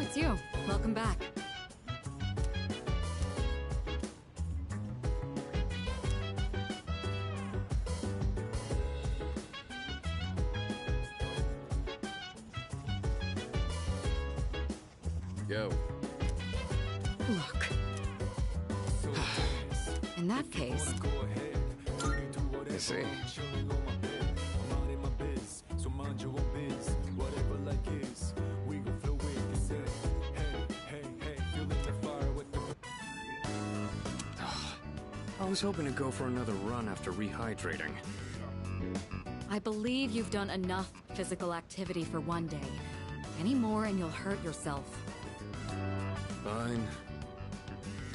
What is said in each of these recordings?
It's you. Welcome back. Go. Look. In that case... I see. I was hoping to go for another run after rehydrating. I believe you've done enough physical activity for one day. Any more and you'll hurt yourself. Fine.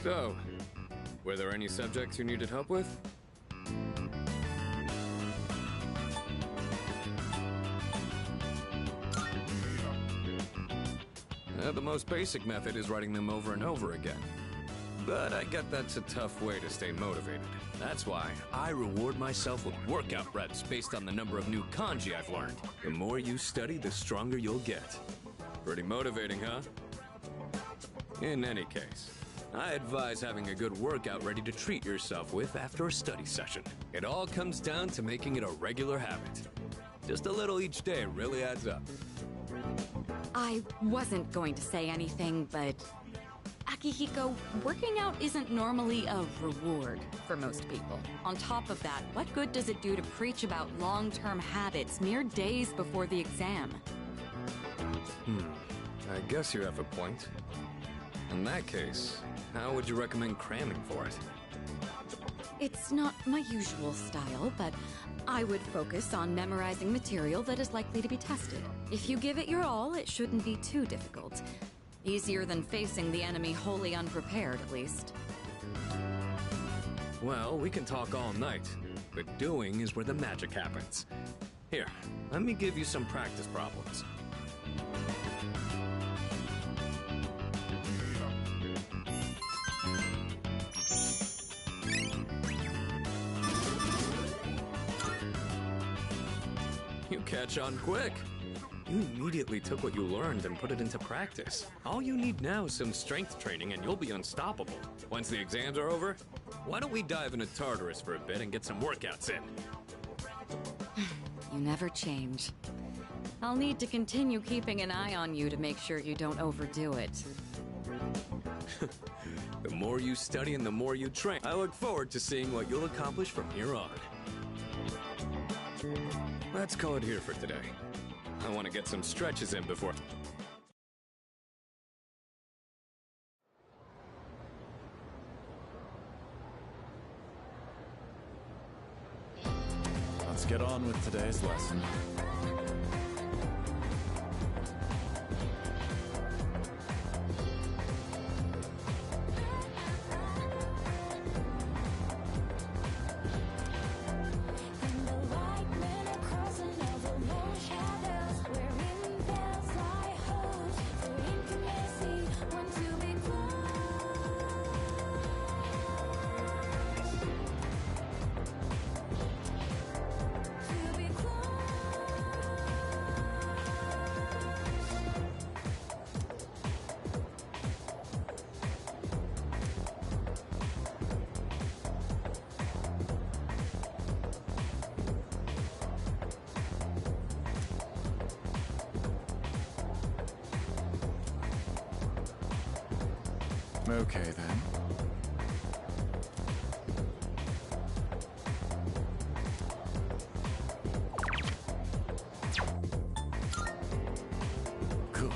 So, were there any subjects you needed help with? The most basic method is writing them over and over again. But I get that's a tough way to stay motivated. That's why I reward myself with workout reps based on the number of new kanji I've learned. The more you study, the stronger you'll get. Pretty motivating, huh? In any case, I advise having a good workout ready to treat yourself with after a study session. It all comes down to making it a regular habit. Just a little each day really adds up. I wasn't going to say anything, but... Akihiko, working out isn't normally a reward for most people. On top of that, what good does it do to preach about long-term habits mere days before the exam? I guess you have a point. In that case, how would you recommend cramming for it? It's not my usual style, but I would focus on memorizing material that is likely to be tested. If you give it your all, it shouldn't be too difficult. Easier than facing the enemy wholly unprepared, at least. Well, we can talk all night, but doing is where the magic happens. Here, let me give you some practice problems. You catch on quick. You immediately took what you learned and put it into practice. All you need now is some strength training and you'll be unstoppable. Once the exams are over, why don't we dive into Tartarus for a bit and get some workouts in? You never change. I'll need to continue keeping an eye on you to make sure you don't overdo it. The more you study and the more you train. I look forward to seeing what you'll accomplish from here on. Let's call it here for today. I want to get some stretches in before... Let's get on with today's lesson. Okay, then. Cool.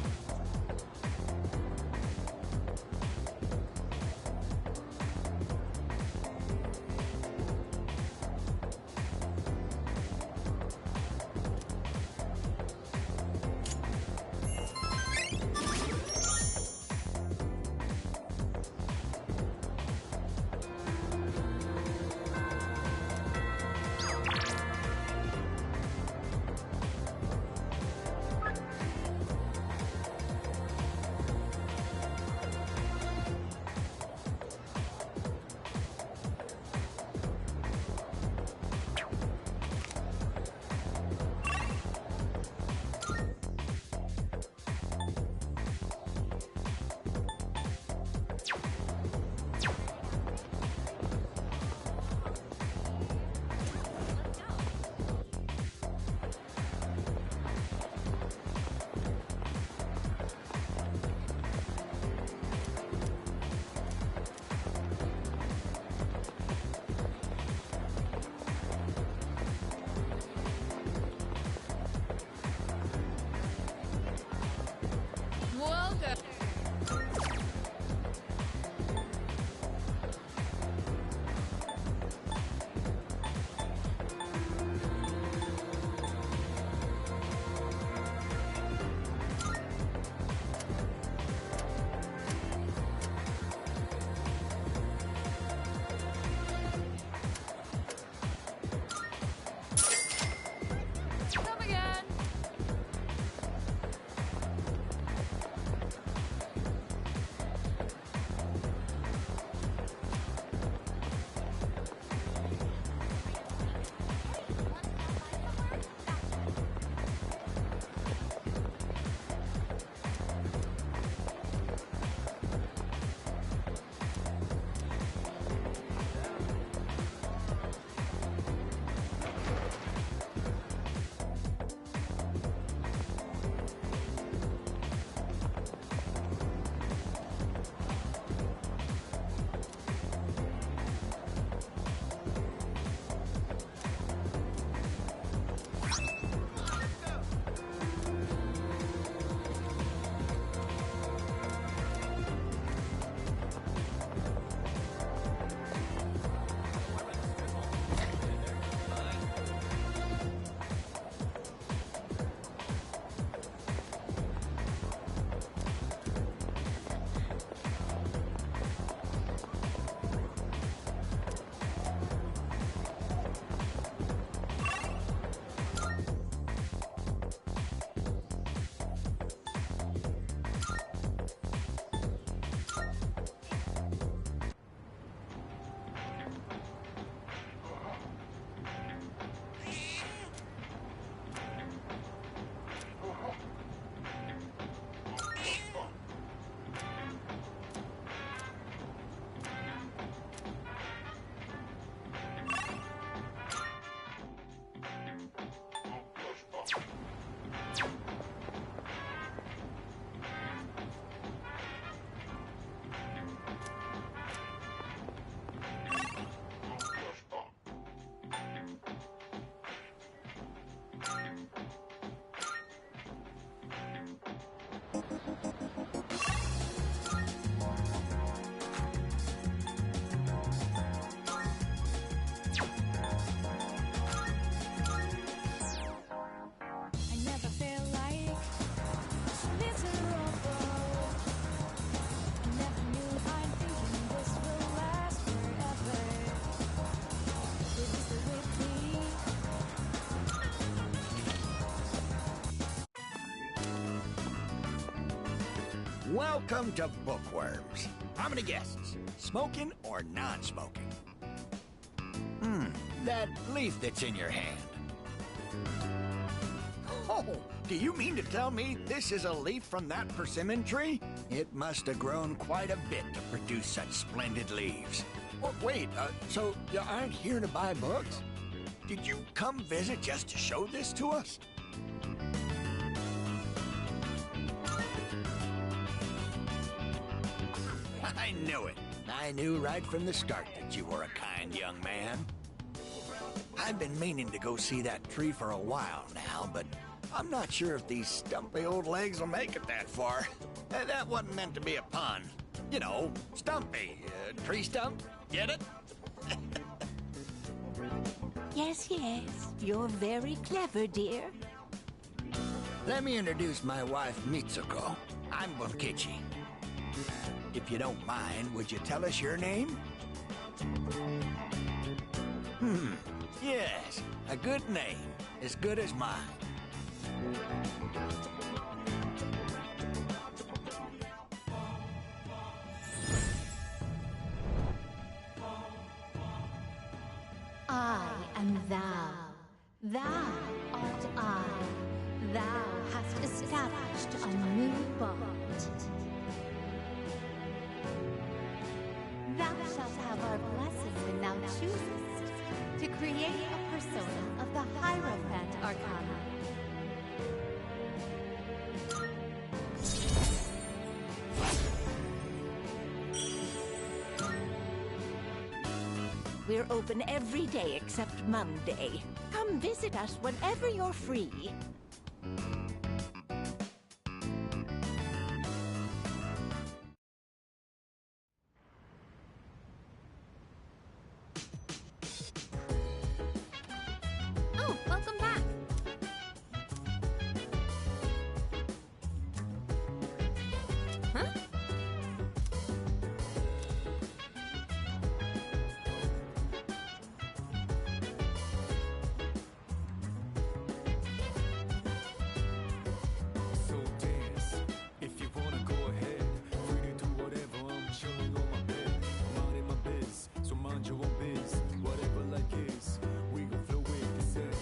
Welcome to Bookworms. How many guests? Smoking or non-smoking? That leaf that's in your hand. Oh, do you mean to tell me this is a leaf from that persimmon tree? It must have grown quite a bit to produce such splendid leaves. Oh, wait, so you aren't here to buy books? Did you come visit just to show this to us? I knew it. I knew right from the start that you were a kind young man. I've been meaning to go see that tree for a while now, but I'm not sure if these stumpy old legs will make it that far. That wasn't meant to be a pun. You know, stumpy. Tree stump? Get it? Yes, you're very clever, dear. Let me introduce my wife, Mitsuko. I'm Bunkichi. If you don't mind, would you tell us your name? Yes, a good name. As good as mine. I am thou. Thou art I. Thou hast established a new bond. Thou shalt have our blessing when thou choosest to create a persona of the Hierophant Arcana. We're open every day except Monday. Come visit us whenever you're free. Oh, welcome back. Huh? So dance, if you wanna go ahead. Free to do whatever, I'm chilling on my bed. Minding my biz, so mind your own biz. Whatever like is, we gon' flow with this head.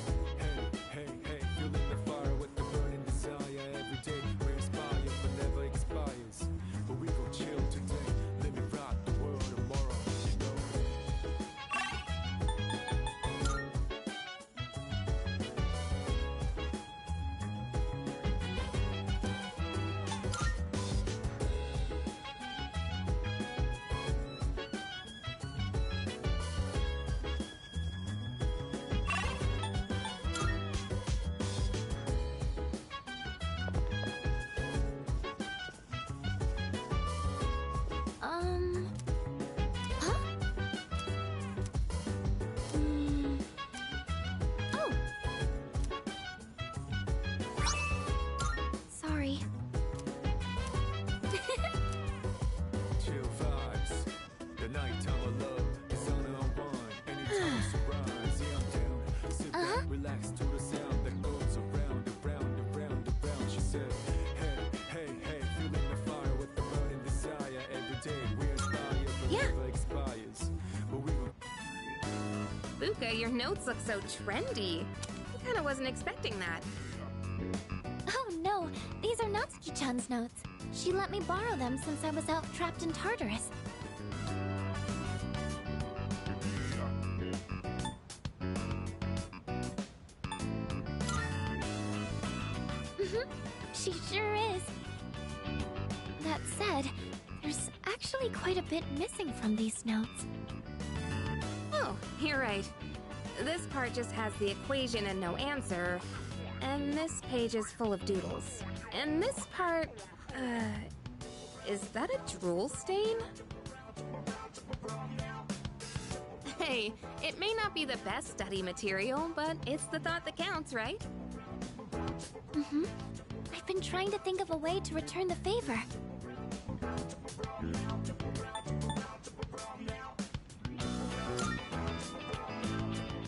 Hey, feeling the fire with the burning desire every day. We inspire, but never expires. But we gon' chill today, let me rock the world tomorrow, you know. Huh? Oh. Sorry. Chill vibes, the nighttime of love is on and on. Anytime surprise, yeah, I'm down. Sit back, relax to the sound that goes around, around, around, around. She said, hey, feeling the fire with the burning desire every day. We inspire, but Yeah. never expires. But we gon' Buka, your notes look so trendy. I kinda wasn't expecting that. Oh no, these are Natsuki-chan's notes. She let me borrow them since I was out trapped in Tartarus. She sure is. That said, there's actually quite a bit missing from these notes. Oh, you're right. This part just has the equation and no answer. And this page is full of doodles. And this part, is that a drool stain? Hey, it may not be the best study material, but it's the thought that counts, right? I've been trying to think of a way to return the favor.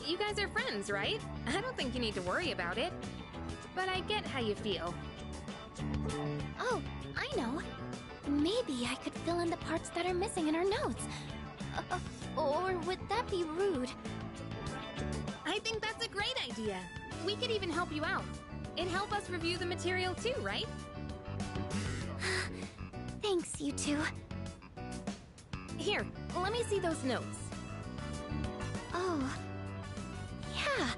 You guys are friends, right? I don't think you need to worry about it. But I get how you feel. Oh, I know. Maybe I could fill in the parts that are missing in our notes. Or would that be rude? I think that's a great idea. We could even help you out. It'd help us review the material too, right? Thanks, you two. Here, let me see those notes. Oh, yeah.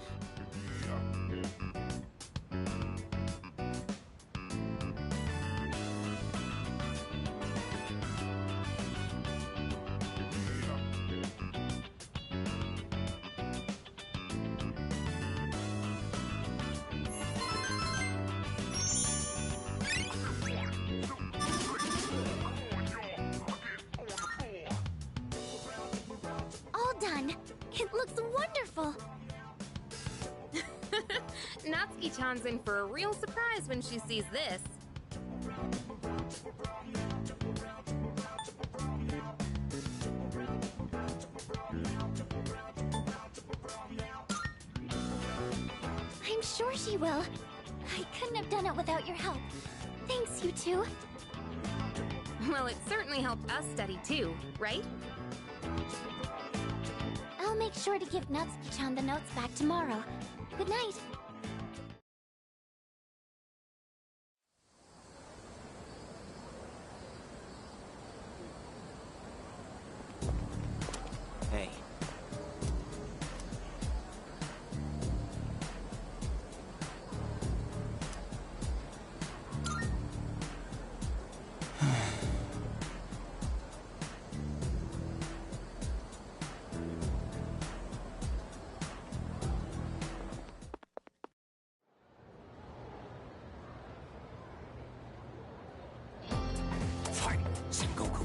All done. It looks wonderful. Natsuki-chan's in for a real surprise when she sees this. I'm sure she will. I couldn't have done it without your help. Thanks, you two. Well, it certainly helped us study too, right? I'll make sure to give Natsuki-chan the notes back tomorrow. Good night. Hey. Fight, Sengoku.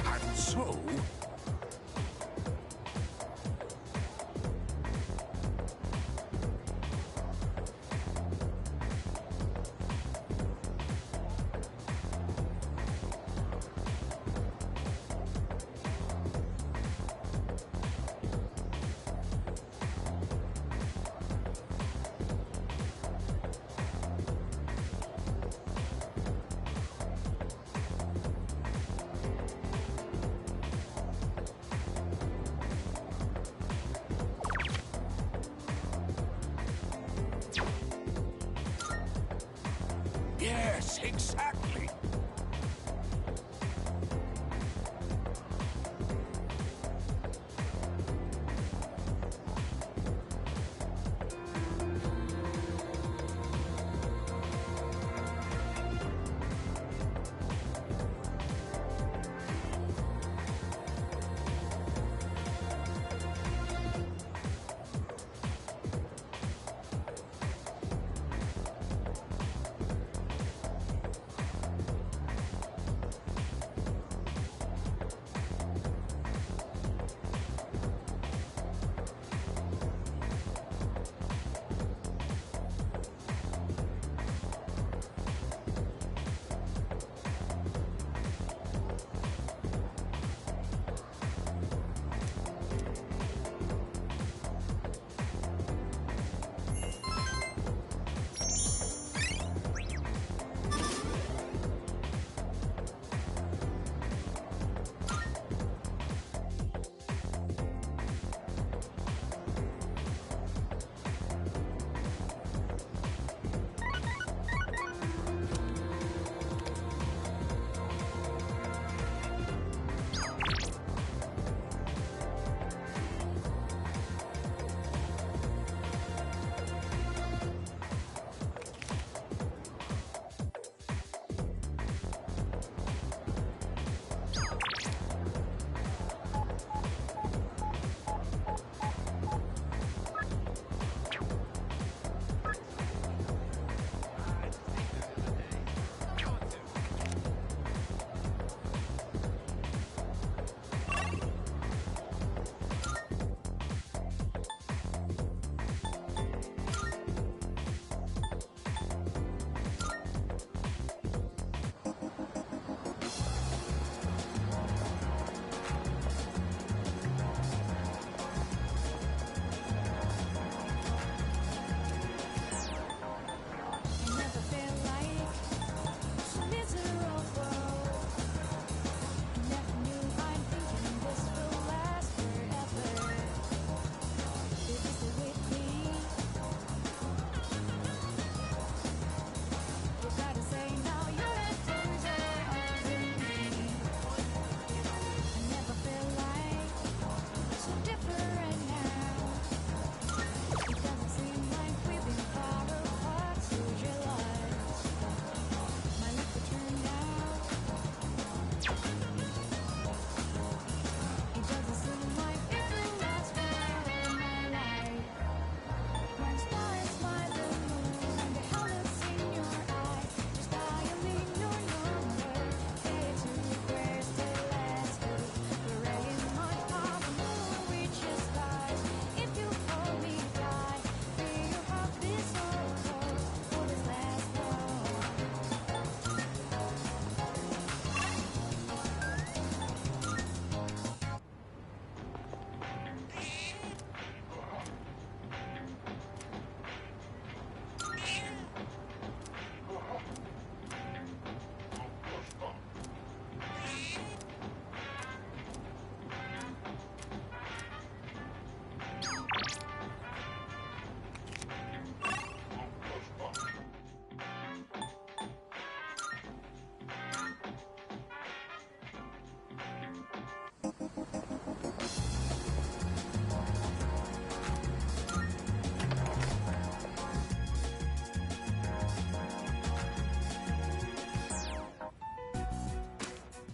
And so... Yes, exactly.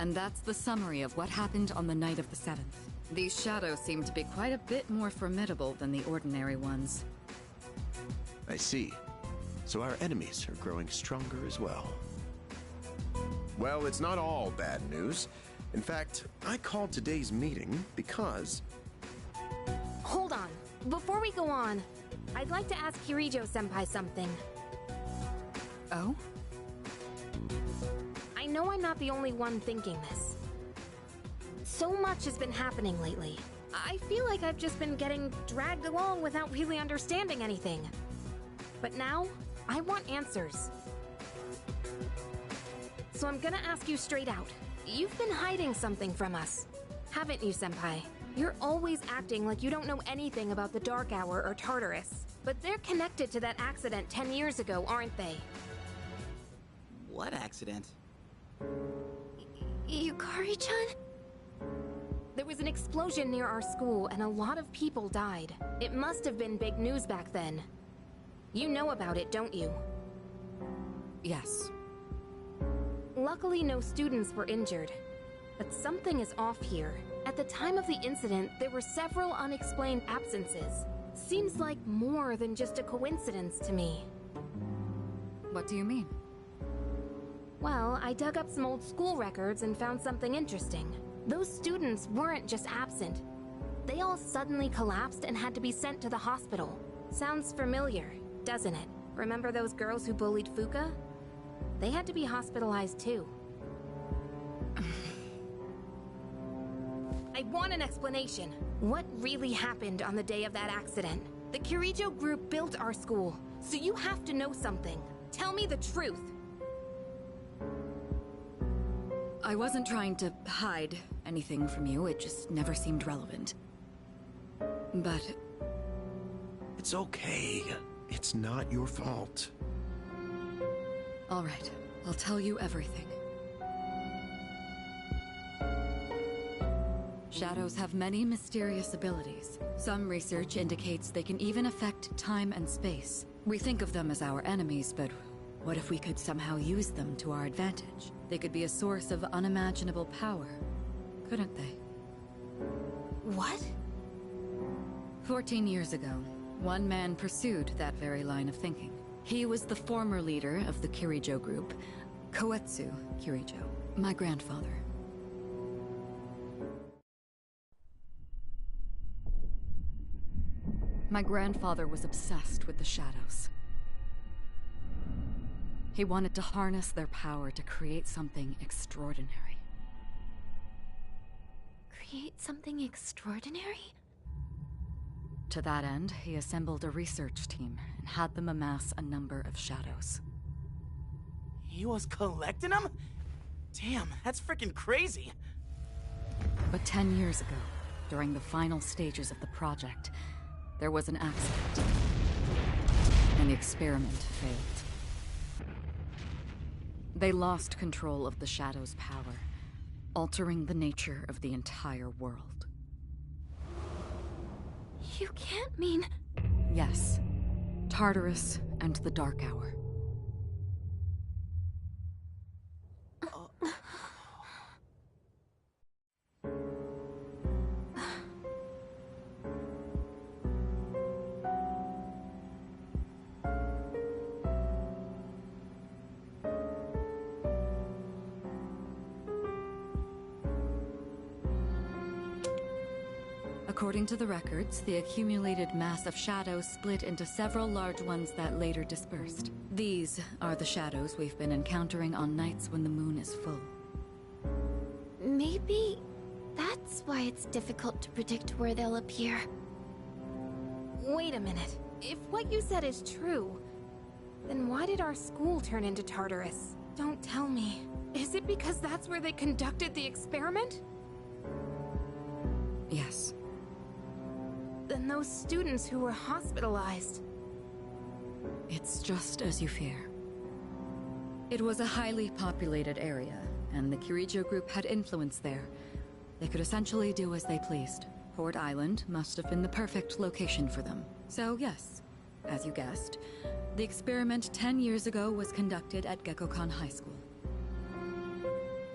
And that's the summary of what happened on the night of the 7th. These shadows seem to be quite a bit more formidable than the ordinary ones. I see. So our enemies are growing stronger as well. Well, it's not all bad news. In fact, I called today's meeting because... Hold on. Before we go on, I'd like to ask Kirijo-senpai something. Oh? I know I'm not the only one thinking this. So much has been happening lately. I feel like I've just been getting dragged along without really understanding anything. But now, I want answers. So I'm gonna ask you straight out. You've been hiding something from us, haven't you, Senpai? You're always acting like you don't know anything about the Dark Hour or Tartarus. But they're connected to that accident 10 years ago, aren't they? What accident? Yukari-chan? There was an explosion near our school and a lot of people died. It must have been big news back then. You know about it, don't you? Yes. Luckily, no students were injured. But something is off here. At the time of the incident, there were several unexplained absences. Seems like more than just a coincidence to me. What do you mean? Well, I dug up some old school records and found something interesting. Those students weren't just absent. They all suddenly collapsed and had to be sent to the hospital. Sounds familiar, doesn't it? Remember those girls who bullied Fuka? They had to be hospitalized too. I want an explanation. What really happened on the day of that accident? The Kirijo group built our school, so you have to know something. Tell me the truth. I wasn't trying to hide anything from you, it just never seemed relevant. But... It's okay. It's not your fault. all right, I'll tell you everything. Shadows have many mysterious abilities. Some research indicates they can even affect time and space. We think of them as our enemies, but what if we could somehow use them to our advantage? They could be a source of unimaginable power, couldn't they? What? 14 years ago, one man pursued that very line of thinking. He was the former leader of the Kirijo group, Koetsu Kirijo, my grandfather. My grandfather was obsessed with the shadows. He wanted to harness their power to create something extraordinary. Create something extraordinary? To that end, he assembled a research team and had them amass a number of shadows. He was collecting them? Damn, that's freaking crazy. But 10 years ago, during the final stages of the project, there was an accident, and the experiment failed. They lost control of the Shadow's power, altering the nature of the entire world. You can't mean... Yes, Tartarus and the Dark Hour. According to the records, the accumulated mass of shadows split into several large ones that later dispersed. These are the shadows we've been encountering on nights when the moon is full. Maybe that's why it's difficult to predict where they'll appear. Wait a minute. If what you said is true, then why did our school turn into Tartarus? Don't tell me. Is it because that's where they conducted the experiment? Yes. Then those students who were hospitalized... It's just as you fear. It was a highly populated area, and the Kirijo group had influence there. They could essentially do as they pleased. Port Island must have been the perfect location for them. So yes, as you guessed, the experiment 10 years ago was conducted at Gekkokan High School.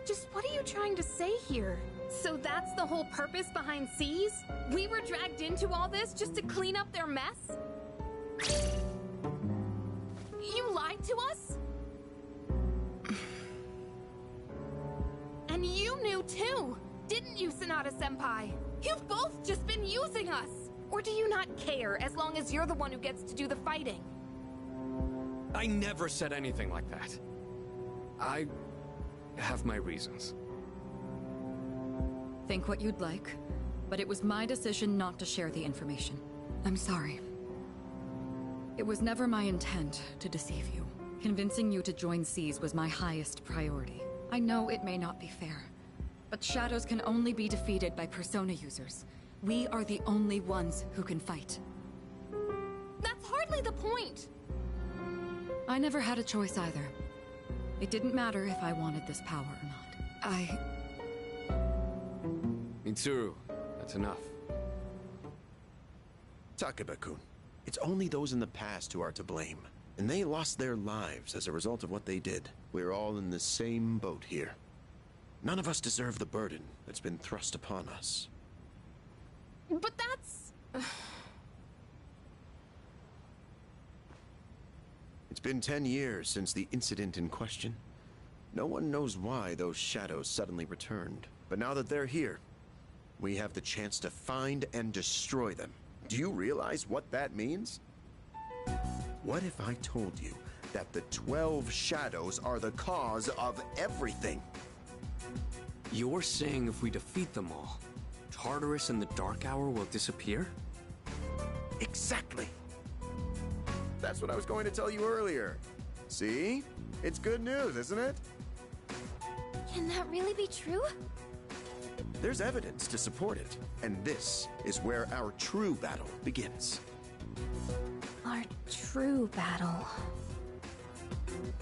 Just what are you trying to say here? So that's the whole purpose behind C's? We were dragged into all this just to clean up their mess? You lied to us? And you knew too, didn't you, Sanada-senpai? You've both just been using us! Or do you not care as long as you're the one who gets to do the fighting? I never said anything like that. I have my reasons. Think what you'd like, but it was my decision not to share the information. I'm sorry. It was never my intent to deceive you. Convincing you to join C's was my highest priority. I know it may not be fair, but shadows can only be defeated by persona users. We are the only ones who can fight. That's hardly the point! I never had a choice either. It didn't matter if I wanted this power or not. Mitsuru, that's enough. Takeba-kun, it's only those in the past who are to blame. And they lost their lives as a result of what they did. We're all in the same boat here. None of us deserve the burden that's been thrust upon us. But that's... It's been 10 years since the incident in question. No one knows why those shadows suddenly returned. But now that they're here, we have the chance to find and destroy them. Do you realize what that means? What if I told you that the 12 shadows are the cause of everything? You're saying if we defeat them all, Tartarus and the Dark Hour will disappear? Exactly. That's what I was going to tell you earlier. See? It's good news, isn't it? Can that really be true? There's evidence to support it, and this is where our true battle begins. Our true battle.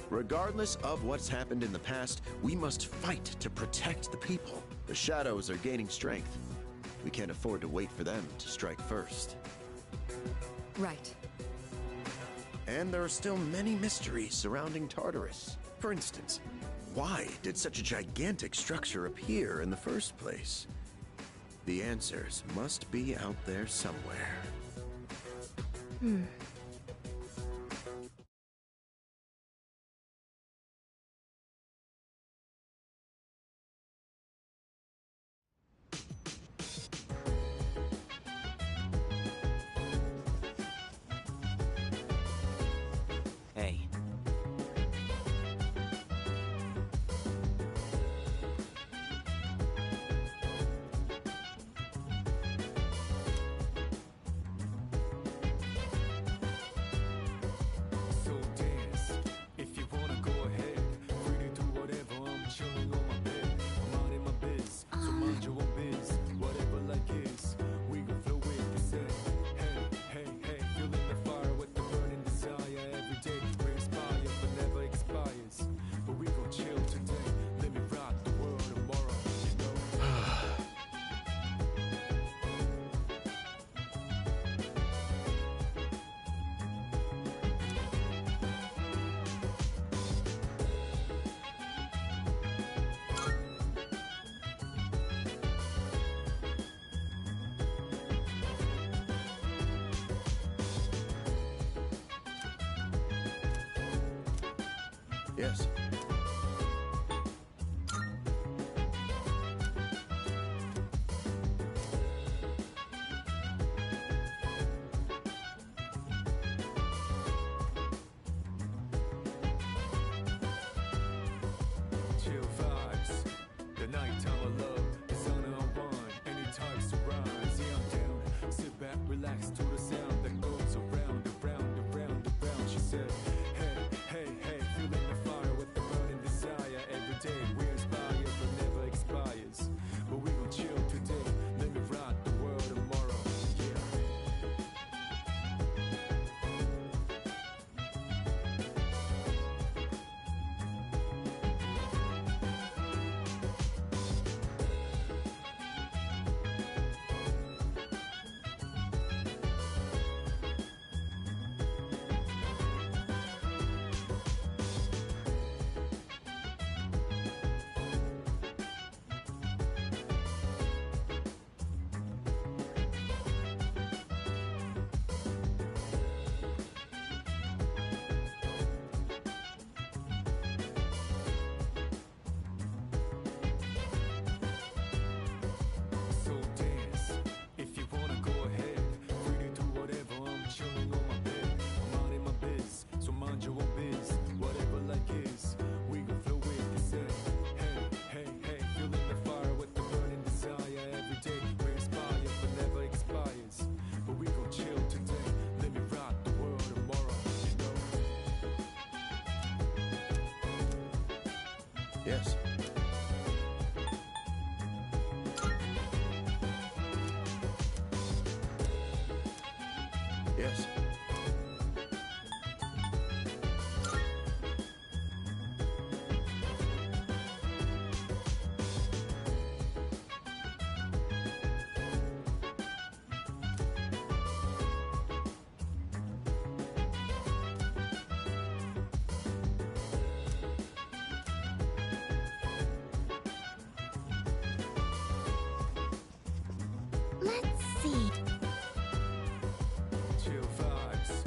Regardless of what's happened in the past, we must fight to protect the people. The shadows are gaining strength. We can't afford to wait for them to strike first. Right. And there are still many mysteries surrounding Tartarus. For instance, why did such a gigantic structure appear in the first place? The answers must be out there somewhere. Hey. So dance, if you wanna go ahead. Free to do whatever, I'm chilling on my bed. I'm out in my biz, so mind your own biz. Whatever like is, we gon' flow with this head. Hey, hey, hey, feeling the fire with the burning desire. Every day we inspire, but never expires. But we gon' chill today, let me rock the world tomorrow, you know? Yes. Yes. Yes. Let's see. Chill vibes.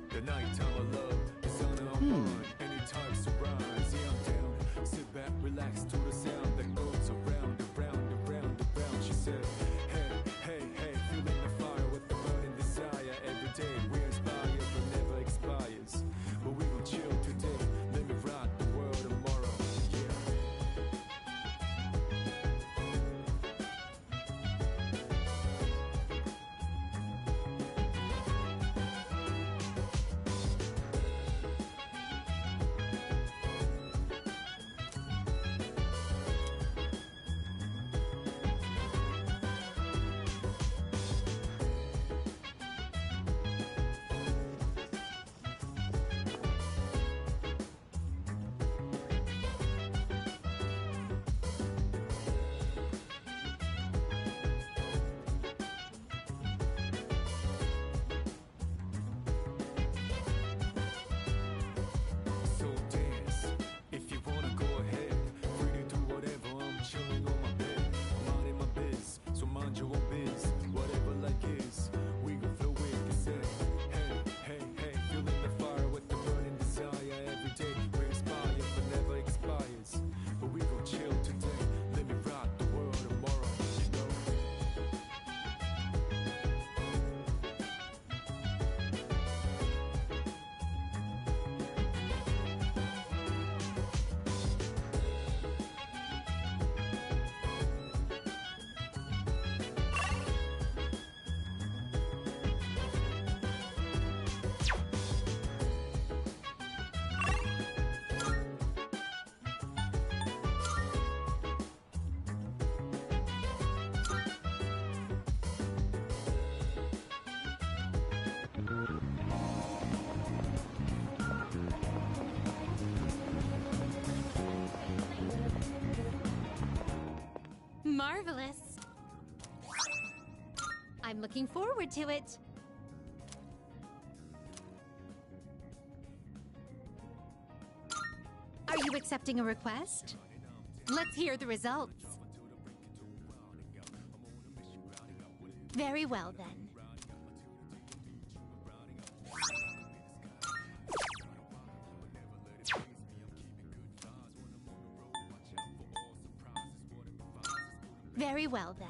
The nighttime of love is on our mind. Anytime surprise, yeah, I'm down. Sit back, relax to the sound that goes around, around, around, around. She said, hey, hey, hey, feeling the fire with the burning desire. Every day we inspire, but never expires. But we gon' chill today. Let me rock the world tomorrow. Yeah. So dance, if you wanna go ahead. Free to do whatever, I'm chilling on my bed. I'm minding my biz, so mind your own biz. Whatever like is, we gon' flow with the set. Hey, hey, hey, feeling the fire with the burning desire. Every day we inspire, but never expires. But we gon' chill today, let me rock the world tomorrow, you know. Marvelous. I'm looking forward to it. Are you accepting a request? Let's hear the results. Very well, then. Very well, then.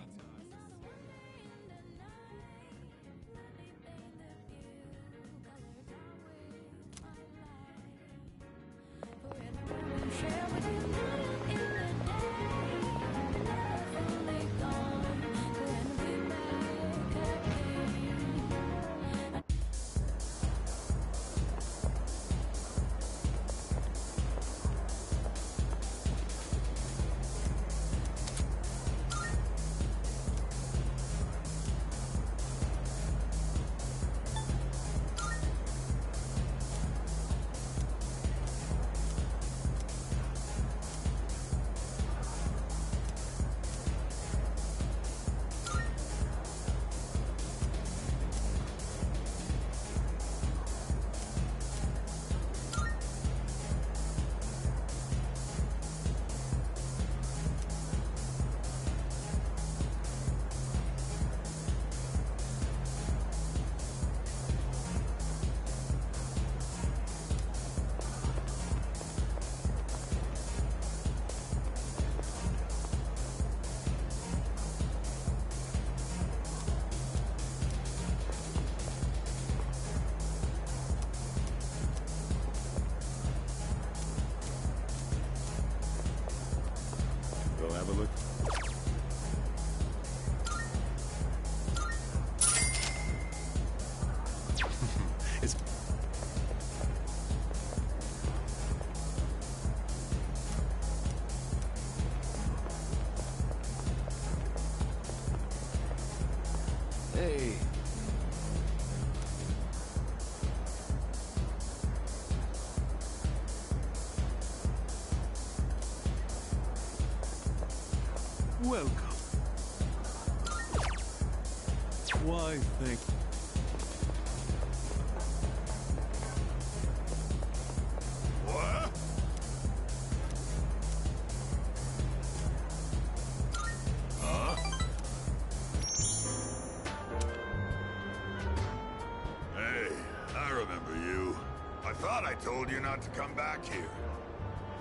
We'll have a look. It's Hey. Welcome. Why, thank What? Huh? Hey, I remember you. I thought I told you not to come back here.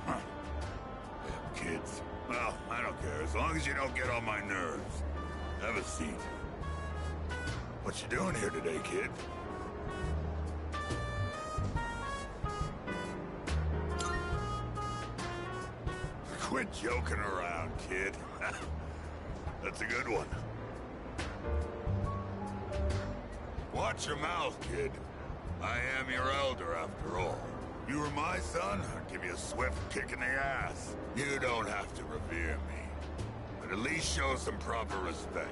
Huh. Damn kids. Well, I don't care, as long as you don't get on my nerves. Have a seat. What you doing here today, kid? Quit joking around, kid. That's a good one. Watch your mouth, kid. I am your elder, after all. You were my son, I'd give you a swift kick in the ass. You don't have to revere me, but at least show some proper respect.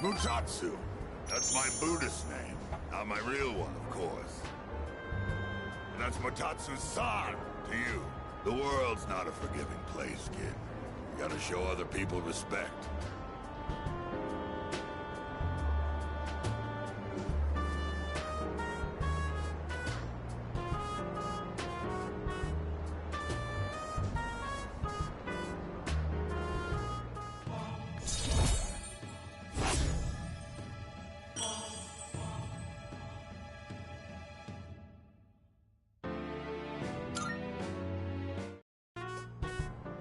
Mutatsu. That's my Buddhist name, not my real one, of course. And that's Mutatsu-san to you. The world's not a forgiving place, kid. You gotta show other people respect.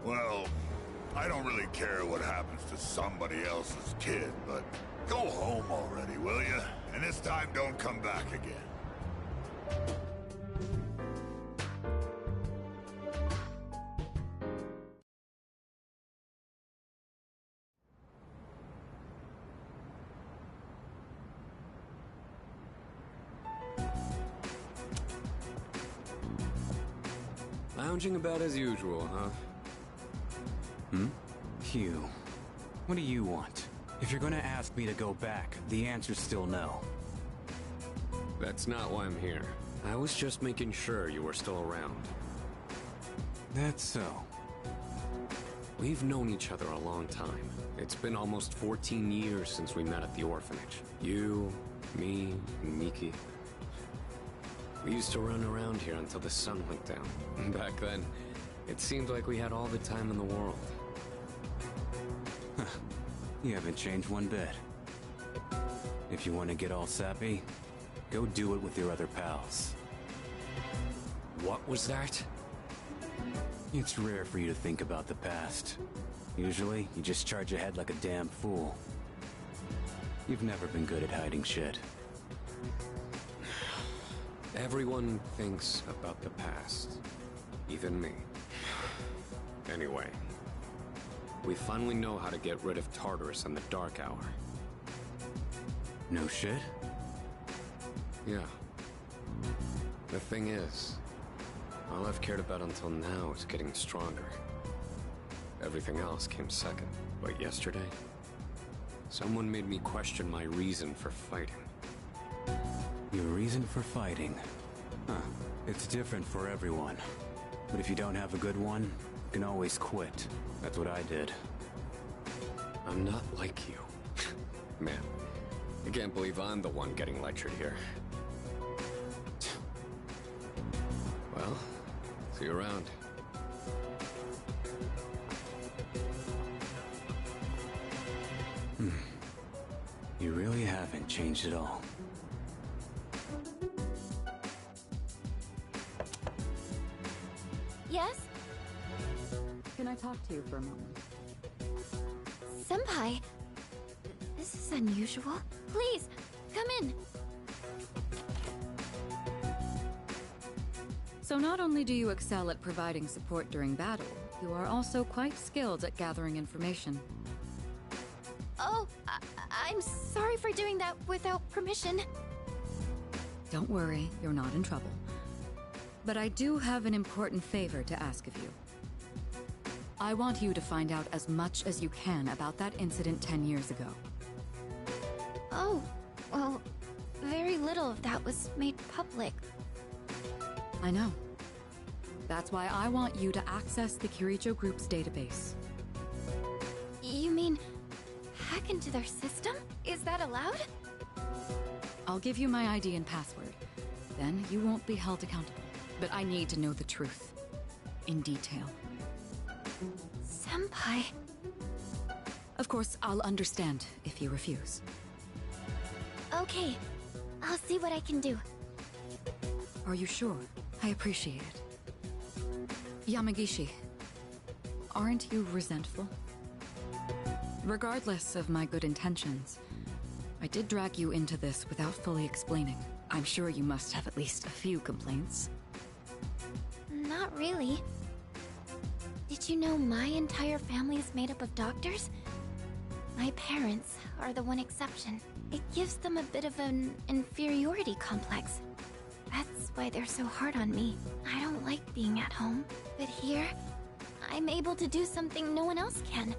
Well, I don't really care what happens to somebody else's kid, but go home already, will you? And this time don't come back again. Lounging about as usual, huh? Hugh, what do you want? If you're gonna ask me to go back, the answer's still no. That's not why I'm here. I was just making sure you were still around. That's so. We've known each other a long time. It's been almost 14 years since we met at the orphanage. You, me, and Miki. We used to run around here until the sun went down. Back then, it seemed like we had all the time in the world. You haven't changed one bit. If you want to get all sappy, go do it with your other pals. What was that? It's rare for you to think about the past. Usually, you just charge ahead like a damn fool. You've never been good at hiding shit. Everyone thinks about the past. Even me. Anyway, we finally know how to get rid of Tartarus in the Dark Hour. No shit? Yeah. The thing is, all I've cared about until now is getting stronger. Everything else came second. But yesterday, someone made me question my reason for fighting. Your reason for fighting? Huh. It's different for everyone. But if you don't have a good one, you can always quit. That's what I did. I'm not like you. Man, I can't believe I'm the one getting lectured here. Well, see you around. You really haven't changed at all. Yes? Can I talk to you for a moment? Senpai, this is unusual. Please, come in. So not only do you excel at providing support during battle, you are also quite skilled at gathering information. Oh, I'm sorry for doing that without permission. Don't worry, you're not in trouble. But I do have an important favor to ask of you. I want you to find out as much as you can about that incident 10 years ago. Oh, well, very little of that was made public. I know. That's why I want you to access the Kiricho Group's database. You mean hack into their system? Is that allowed? I'll give you my ID and password. Then you won't be held accountable. But I need to know the truth. In detail. Senpai. Of course, I'll understand if you refuse. Okay. I'll see what I can do. Are you sure? I appreciate it. Yamagishi, aren't you resentful? Regardless of my good intentions, I did drag you into this without fully explaining. I'm sure you must have at least a few complaints. Not really. Did you know my entire family is made up of doctors? My parents are the one exception. It gives them a bit of an inferiority complex. That's why they're so hard on me. I don't like being at home. But here, I'm able to do something no one else can.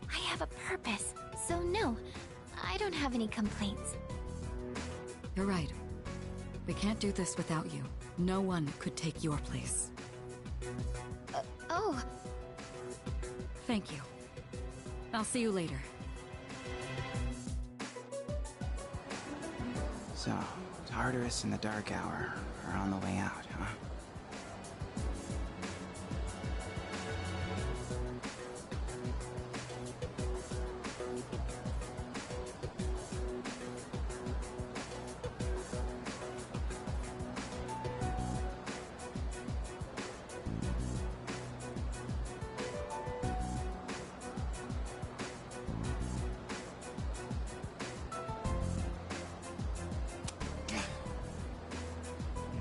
I have a purpose, so no, I don't have any complaints. You're right. We can't do this without you. No one could take your place. Oh. Thank you. I'll see you later. So, Tartarus and the Dark Hour are on the way out, huh?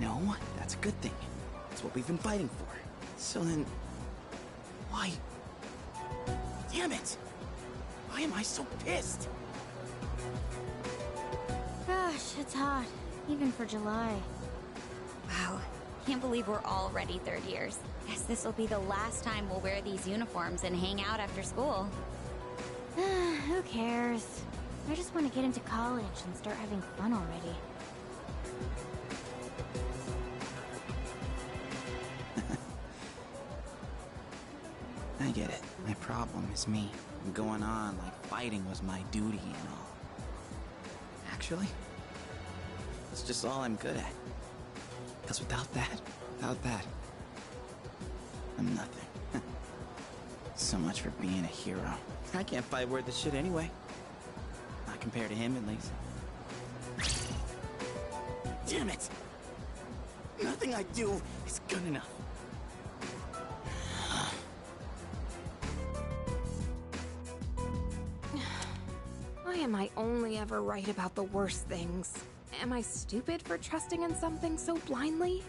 No, that's a good thing. That's what we've been fighting for. So then... why... Damn it! Why am I so pissed? Gosh, it's hot. Even for July. Wow. Can't believe we're already third years. Guess this will be the last time we'll wear these uniforms and hang out after school. Who cares? I just want to get into college and start having fun already. I get it. My problem is me. I'm going on like fighting was my duty and all. Actually, it's just all I'm good at. Because without that, I'm nothing. So much for being a hero. I can't fight worth the shit anyway. Not compared to him, at least. Damn it! Nothing I do is good enough. Why am I only ever right about the worst things? Am I stupid for trusting in something so blindly?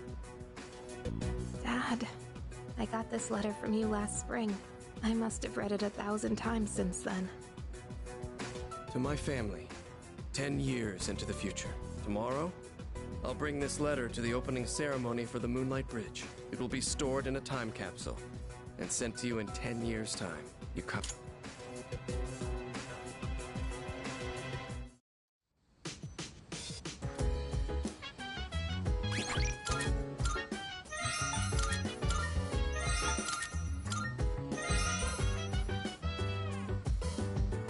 Dad, I got this letter from you last spring. I must have read it 1,000 times since then. To my family, 10 years into the future. Tomorrow, I'll bring this letter to the opening ceremony for the Moonlight Bridge. It will be stored in a time capsule and sent to you in 10 years' time. You come.